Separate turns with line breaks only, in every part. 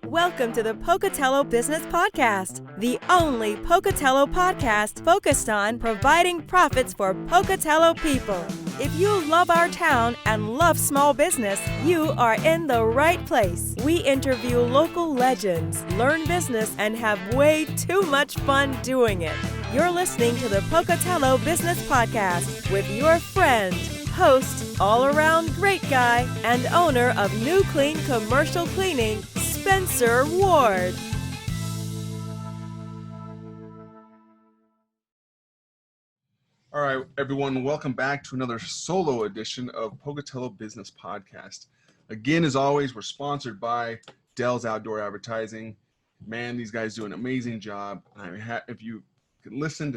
Welcome to the Pocatello Business Podcast, the only Pocatello podcast focused on providing profits for Pocatello people. If you love our town and love small business, you are in the right place. We interview local legends, learn business, and have way too much fun doing it. You're listening to the Pocatello Business Podcast with your friend, host, all-around great guy, and owner of Nucleane Commercial Cleaning, Spencer Ward.
All right, everyone, welcome back to another solo edition of Pocatello Business Podcast. Again, as always, we're sponsored by Dell's Outdoor Advertising. Man, these guys do an amazing job. If you listened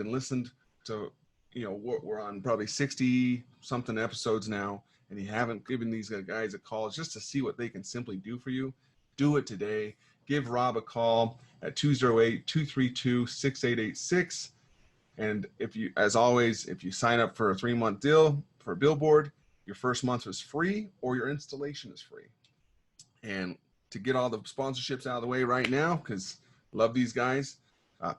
to, we're on probably 60 something episodes now, and you haven't given these guys a call just to see what they can simply do for you, do it today. Give Rob a call at 208-232-6886. And if you sign up for a 3-month deal for a billboard, your first month is free or your installation is free. And to get all the sponsorships out of the way right now, because love these guys,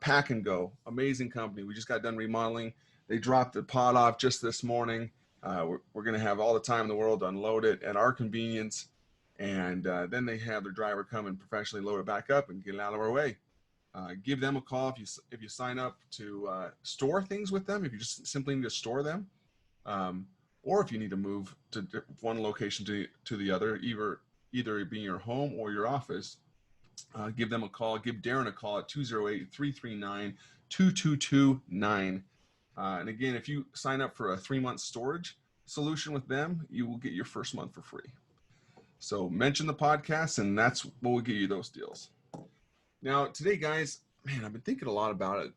Pack and Go, amazing company. We just got done remodeling. They dropped the pod off just this morning. We're going to have all the time in the world to unload it at our convenience. And then they have their driver come and professionally load it back up and get it out of our way. Give them a call if you sign up to store things with them, if you just simply need to store them, or if you need to move to one location to the other, either being your home or your office. Give them a call. Give Darren a call at 208-339-2229. And again, if you sign up for a 3-month storage solution with them, you will get your first month for free. So mention the podcast, and that's what will get you those deals. Now, today, guys, man, I've been thinking a lot about it.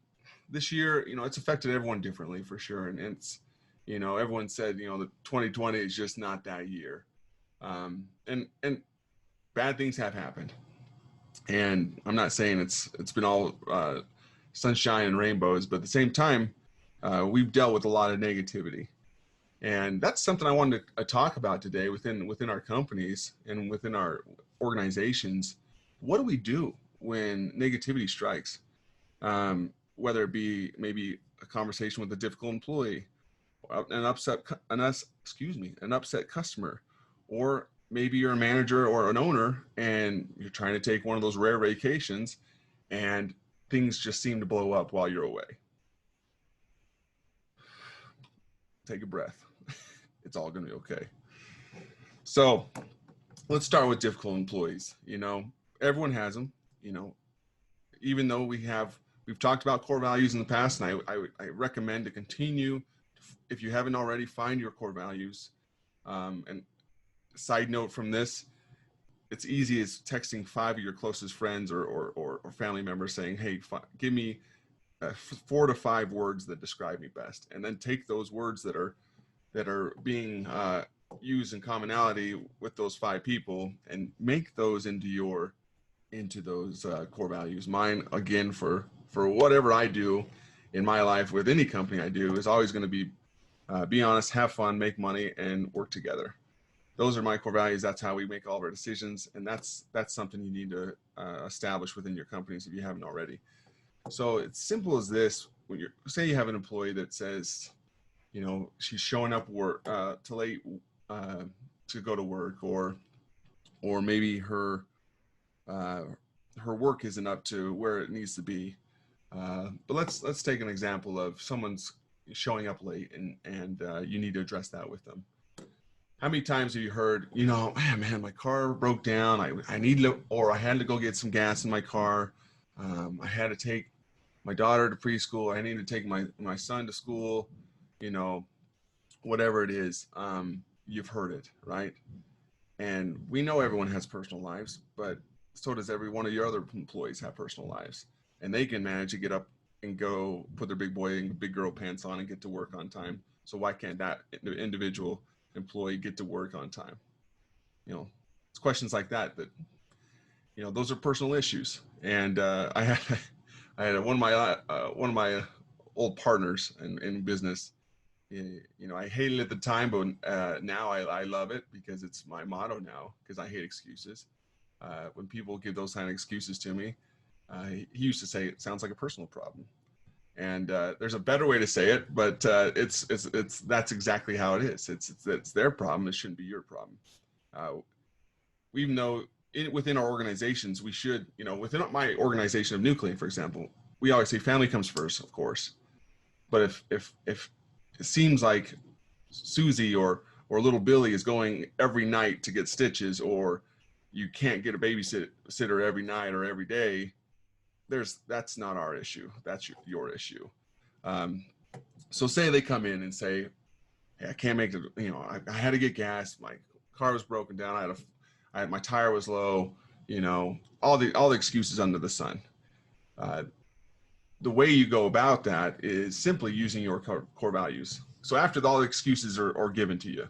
This year, it's affected everyone differently for sure. And it's, everyone said, that 2020 is just not that year. And bad things have happened. And I'm not saying it's been all sunshine and rainbows, but at the same time, we've dealt with a lot of negativity. And that's something I wanted to talk about today within our companies and within our organizations. What do we do when negativity strikes? Whether it be maybe a conversation with a difficult employee, an upset customer, or maybe you're a manager or an owner and you're trying to take one of those rare vacations and things just seem to blow up while you're away. Take a breath. It's all going to be okay. So let's start with difficult employees. Everyone has them, even though we've talked about core values in the past, and I recommend to continue, if you haven't already, find your core values. And side note from this, it's easy as texting 5 of your closest friends or family members saying, hey, give me 4 to 5 words that describe me best, and then take those words that are being used in commonality with those 5 people and make those into those core values. Mine, again, for whatever I do in my life with any company I do, is always going to be honest, have fun, make money, and work together. Those are my core values. That's how we make all of our decisions, and that's something you need to establish within your companies if you haven't already. So it's simple as this. When say you have an employee that says, she's showing up too late to go to work, or maybe her work isn't up to where it needs to be. But let's take an example of someone's showing up late and you need to address that with them. How many times have you heard, man, my car broke down. I had to go get some gas in my car. I had to take my daughter to preschool. I need to take my son to school. Whatever it is, you've heard it, right? And we know everyone has personal lives, but so does every one of your other employees have personal lives, and they can manage to get up and go put their big boy and big girl pants on and get to work on time. So why can't that individual employee get to work on time? It's questions like that those are personal issues. And I had one of my old partners in business. I hated it at the time, but now I love it because it's my motto now, because I hate excuses. When people give those kind of excuses to me, he used to say, it sounds like a personal problem. And there's a better way to say it, but it's that's exactly how it is. It's their problem. It shouldn't be your problem. Even though within our organizations, we should, within my organization of Nucleane, for example, we always say family comes first, of course. But if it seems like Susie or little Billy is going every night to get stitches, or you can't get a babysitter every night or every day, that's not our issue. That's your issue. So say they come in and say, hey, I can't make it. I had to get gas. My car was broken down. My tire was low. All the excuses under the sun. The way you go about that is simply using your core values. So after all the excuses are given to you,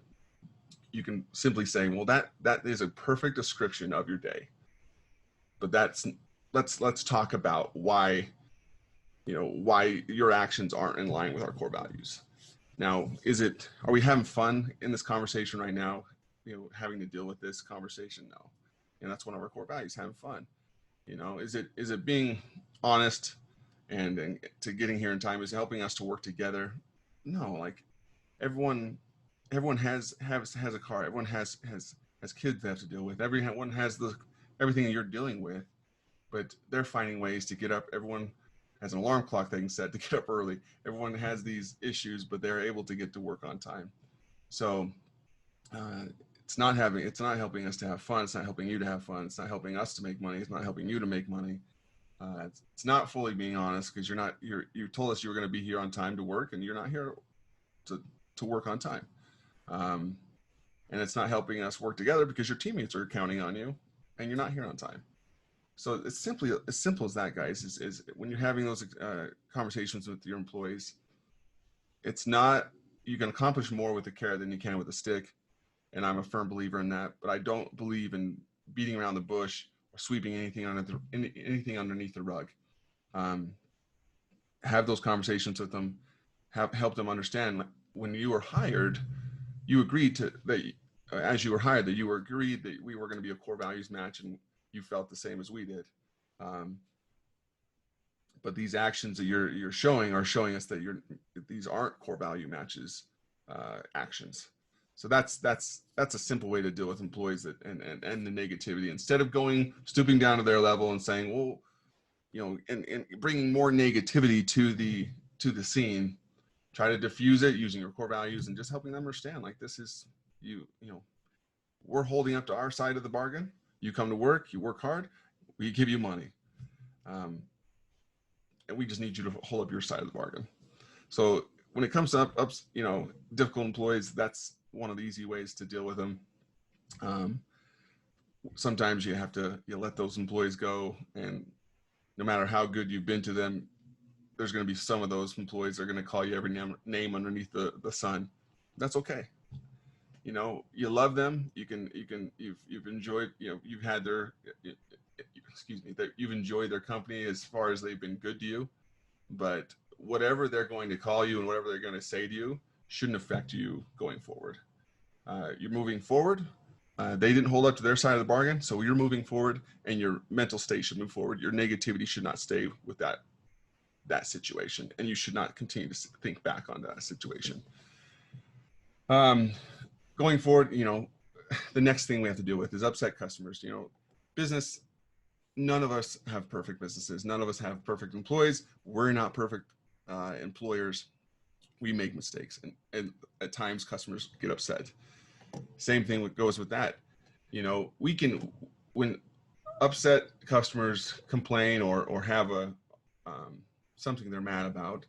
you can simply say, well, that is a perfect description of your day. But let's talk about why your actions aren't in line with our core values. Now, are we having fun in this conversation right now? Having to deal with this conversation? No. And that's one of our core values, having fun. Is it being honest and to getting here in time? Is helping us to work together? No, like everyone has a car. Everyone has kids they have to deal with. Everyone has everything you're dealing with, but they're finding ways to get up. Everyone has an alarm clock they can set to get up early. Everyone has these issues, but they're able to get to work on time. So it's not helping us to have fun. It's not helping you to have fun. It's not helping us to make money. It's not helping you to make money. It's not fully being honest, because you told us you were going to be here on time to work, and you're not here to work on time. And it's not helping us work together because your teammates are counting on you and you're not here on time. So it's simply as simple as that, guys, is when you're having those conversations with your employees, it's not, you can accomplish more with a carrot than you can with a stick. And I'm a firm believer in that, but I don't believe in beating around the bush or sweeping anything underneath the rug. Have those conversations with them, help them understand when you were hired, you agreed as you were hired, that you were agreed that we were going to be a core values match, and you felt the same as we did. But these actions that you're showing are showing us that these aren't core value matches actions. So that's a simple way to deal with employees and the negativity, instead of stooping down to their level and saying, well, and bringing more negativity to the scene. Try to diffuse it using your core values and just helping them understand, like, this is we're holding up to our side of the bargain. You come to work, you work hard, we give you money. And we just need you to hold up your side of the bargain. So when it comes to difficult employees, that's one of the easy ways to deal with them. Sometimes you have to let those employees go, and no matter how good you've been to them, there's going to be some of those employees that are going to call you every name underneath the sun. That's okay. You love them. You've enjoyed, you've had you've enjoyed their company as far as they've been good to you, but whatever they're going to call you and whatever they're going to say to you shouldn't affect you going forward. You're moving forward. They didn't hold up to their side of the bargain, so you're moving forward, and your mental state should move forward. Your negativity should not stay with that situation, and you should not continue to think back on that situation. Going forward, the next thing we have to deal with is upset customers. Business, none of us have perfect businesses. None of us have perfect employees. We're not perfect employers. We make mistakes, and at times customers get upset. Same thing goes with that. When upset customers complain or have something they're mad about,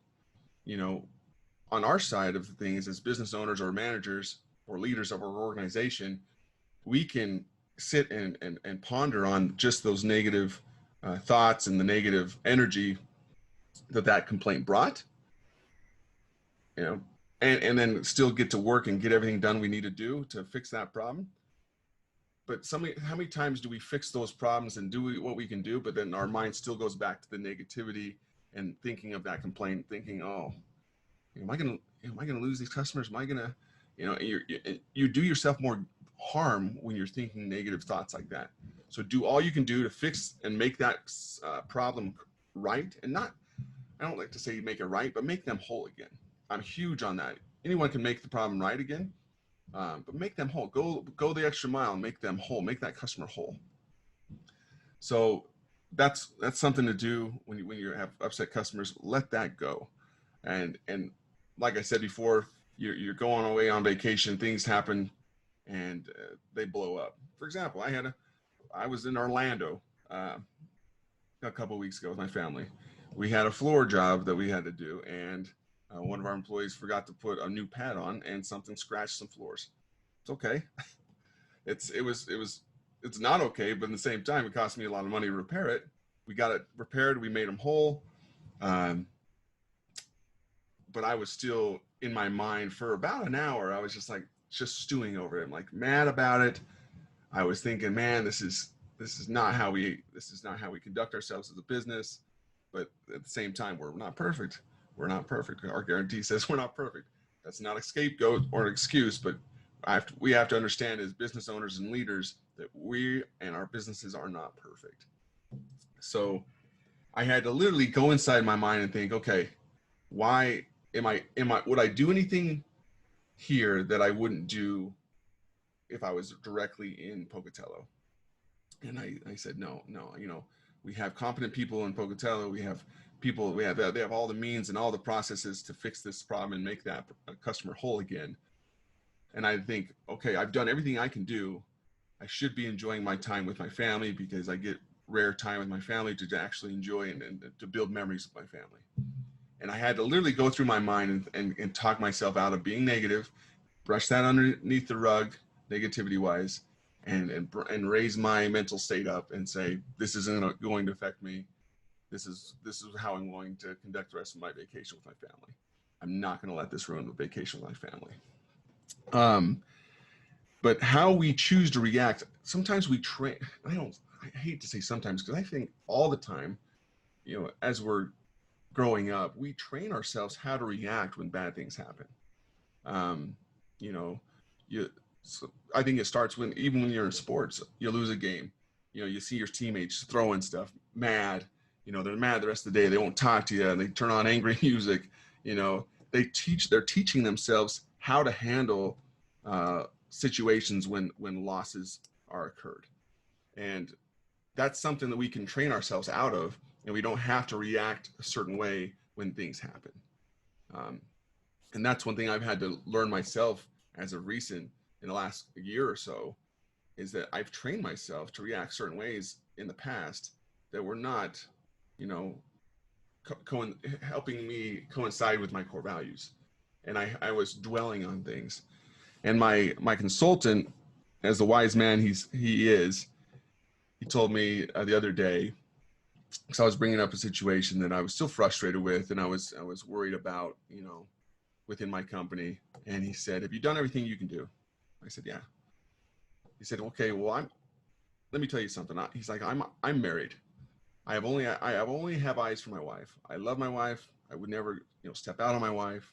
on our side of the things as business owners or managers or leaders of our organization, we can sit and ponder on just those negative thoughts and the negative energy that complaint brought, and then still get to work and get everything done we need to do to fix that problem. But how many times do we fix those problems and do what we can do, but then our mind still goes back to the negativity and thinking of that complaint, thinking, oh, am I going to, am I going to lose these customers? Am I going to, you do yourself more harm when you're thinking negative thoughts like that. So do all you can do to fix and make that problem right. And not, I don't like to say make it right, but make them whole again. I'm huge on that. Anyone can make the problem right again, but make them whole. Go the extra mile and make them whole. Make that customer whole. So that's something to do when you have upset customers. Let that go. And like I said before, you're going away on vacation, things happen, and they blow up. For example, I was in Orlando a couple of weeks ago with my family. We had a floor job that we had to do, and one of our employees forgot to put a new pad on, and something scratched some floors. It's okay. It's not okay, but at the same time, it cost me a lot of money to repair it. We got it repaired. We made them whole. But I was still in my mind for about an hour. I was just stewing over it. I'm like mad about it. I was thinking, man, this is not how we conduct ourselves as a business. But at the same time, we're not perfect. We're not perfect. Our guarantee says we're not perfect. That's not a scapegoat or an excuse, but we have to understand as business owners and leaders that we and our businesses are not perfect. So I had to literally go inside my mind and think, okay, why would I do anything here that I wouldn't do if I was directly in Pocatello? And I said, no, we have competent people in Pocatello. We have people, they have all the means and all the processes to fix this problem and make that customer whole again. And I think, okay, I've done everything I can do. I should be enjoying my time with my family because I get rare time with my family to actually enjoy and to build memories with my family. And I had to literally go through my mind and talk myself out of being negative, brush that underneath the rug, negativity wise, and raise my mental state up and say, this isn't going to affect me. This is how I'm going to conduct the rest of my vacation with my family. I'm not going to let this ruin the vacation with my family. But how we choose to react, sometimes we train. I hate to say sometimes, because I think all the time, as we're growing up, we train ourselves how to react when bad things happen. I think it starts even when you're in sports, you lose a game, you see your teammates throwing stuff, mad, they're mad the rest of the day. They won't talk to you, and they turn on angry music. They're teaching themselves how to handle situations when losses are occurred. And that's something that we can train ourselves out of, and we don't have to react a certain way when things happen. And that's one thing I've had to learn myself as of recent in the last year or so, is that I've trained myself to react certain ways in the past that were not, helping me coincide with my core values. And I was dwelling on things. And my consultant, as the wise man he is, he told me the other day, because I was bringing up a situation that I was still frustrated with, and I was worried about, within my company. And he said, "Have you done everything you can do?" I said, "Yeah." He said, "Okay, well, let me tell you something." He's like, "I'm married. I only have eyes for my wife. I love my wife. I would never, step out on my wife.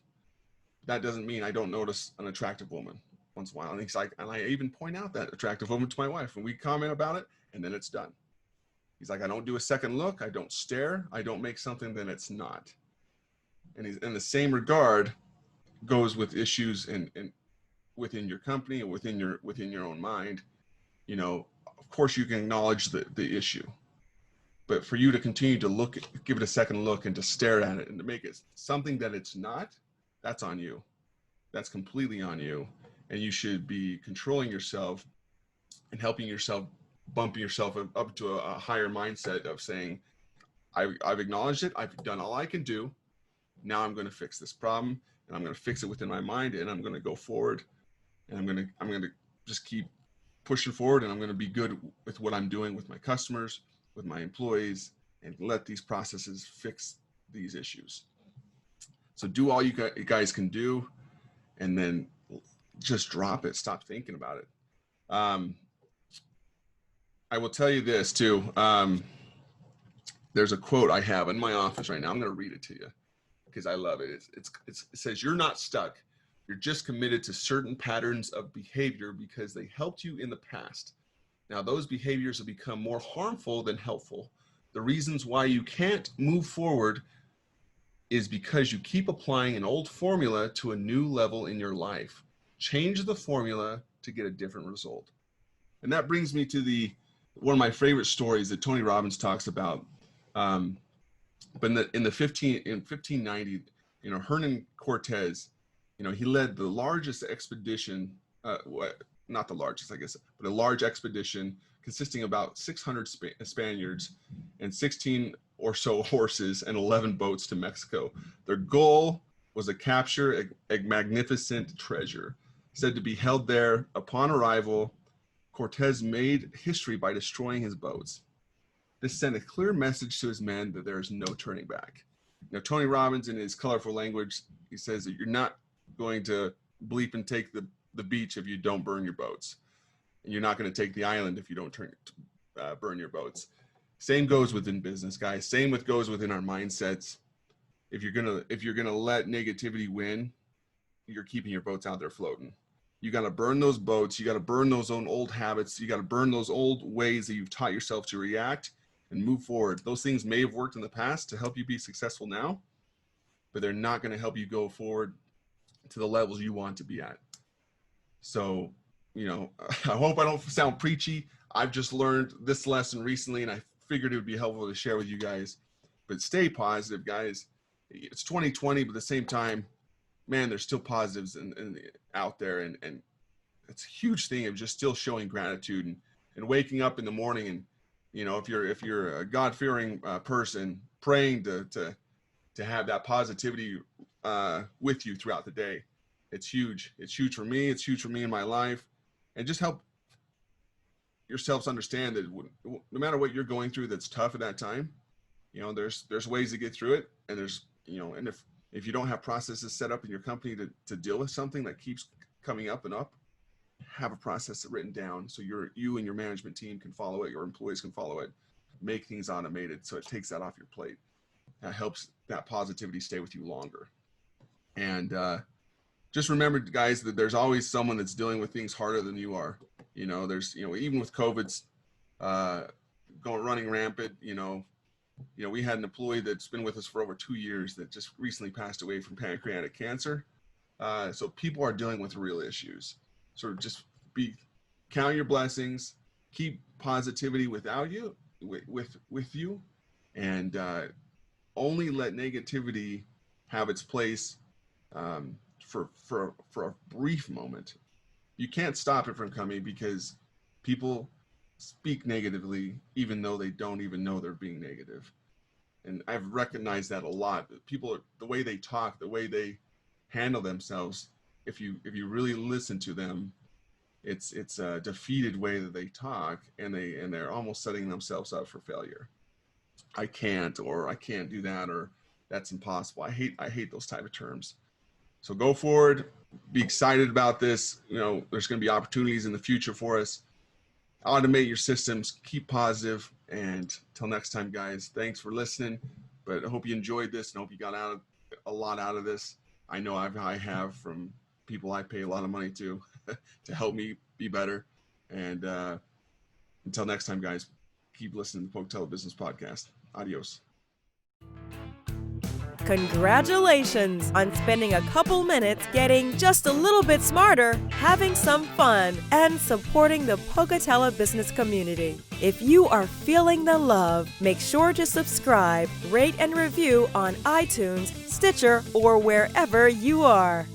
That doesn't mean I don't notice an attractive woman once in a while." And he's like, and I even point out that attractive woman to my wife, and we comment about it, and then it's done. He's like, "I don't do a second look. I don't stare. I don't make something that it's not." And he's in the same regard goes with issues and within your company or within your own mind. Of course you can acknowledge the issue, but for you to continue to give it a second look and to stare at it and to make it something that it's not, that's on you. That's completely on you. And you should be controlling yourself and helping yourself, bumping yourself up to a higher mindset of saying, I've acknowledged it. I've done all I can do. Now I'm going to fix this problem, and I'm going to fix it within my mind, and I'm going to go forward, and I'm going to just keep pushing forward, and I'm going to be good with what I'm doing with my customers, with my employees, and let these processes fix these issues. So do all you guys can do, and then just drop it. Stop thinking about it. I will tell you this too. There's a quote I have in my office right now. I'm going to read it to you. because I love it. It says, you're not stuck. You're just committed to certain patterns of behavior because they helped you in the past. Now, those behaviors have become more harmful than helpful. The reasons why you can't move forward is because you keep applying an old formula to a new level in your life. Change the formula to get a different result. And that brings me to one of my favorite stories that Tony Robbins talks about. But in 1590, Hernan Cortez, he led the largest expedition, not the largest, I guess, but a large expedition consisting of about 600 Spaniards and 16 or so horses and 11 boats to Mexico. Their goal was to capture a magnificent treasure. Said to be held there. Upon arrival, Cortez made history by destroying his boats. This sent a clear message to his men that there is no turning back. Now, Tony Robbins, in his colorful language, he says that you're not going to bleep and take the beach if you don't burn your boats. And you're not going to take the island if you don't burn your boats. Same goes within business, guys. Same goes within our mindsets. If you're gonna let negativity win, you're keeping your boats out there floating. You got to burn those boats. You got to burn those old habits. You got to burn those old ways that you've taught yourself to react and move forward. Those things may have worked in the past to help you be successful now, but they're not going to help you go forward to the levels you want to be at. So, I hope I don't sound preachy. I've just learned this lesson recently, and I figured it would be helpful to share with you guys. But stay positive, guys. It's 2020, but at the same time, man, there's still positives out there, and it's a huge thing of just still showing gratitude and waking up in the morning, and if you're a God-fearing person, praying to have that positivity with you throughout the day. It's huge. It's huge for me. It's huge for me in my life, and just help yourselves understand that no matter what you're going through that's tough at that time, there's ways to get through it, and there's and if you don't have processes set up in your company to deal with something that keeps coming up and up, have a process written down so you and your management team can follow it, your employees can follow it, make things automated so it takes that off your plate. That helps that positivity stay with you longer. And just remember, guys, that there's always someone that's dealing with things harder than you are. There's, even with COVID's running rampant, we had an employee that's been with us for over 2 years that just recently passed away from pancreatic cancer. So people are dealing with real issues. So just count your blessings, keep positivity with you, and only let negativity have its place for a brief moment. You can't stop it from coming because people speak negatively even though they don't even know they're being negative. And I've recognized that a lot. People, the way they talk, the way they handle themselves, if you really listen to them, it's a defeated way that they talk, and they're almost setting themselves up for failure. I can't do that, or that's impossible. I hate those type of terms. So go forward, be excited about this. There's going to be opportunities in the future for us. Automate your systems, keep positive, and till next time, guys, thanks for listening. But I hope you enjoyed this, and I hope you got a lot out of this. I know I have, from people I pay a lot of money to help me be better. And until next time, guys, keep listening to the Pocatello Business Podcast. Adios.
Congratulations on spending a couple minutes getting just a little bit smarter, having some fun, and supporting the Pocatello business community. If you are feeling the love, make sure to subscribe, rate, and review on iTunes, Stitcher, or wherever you are.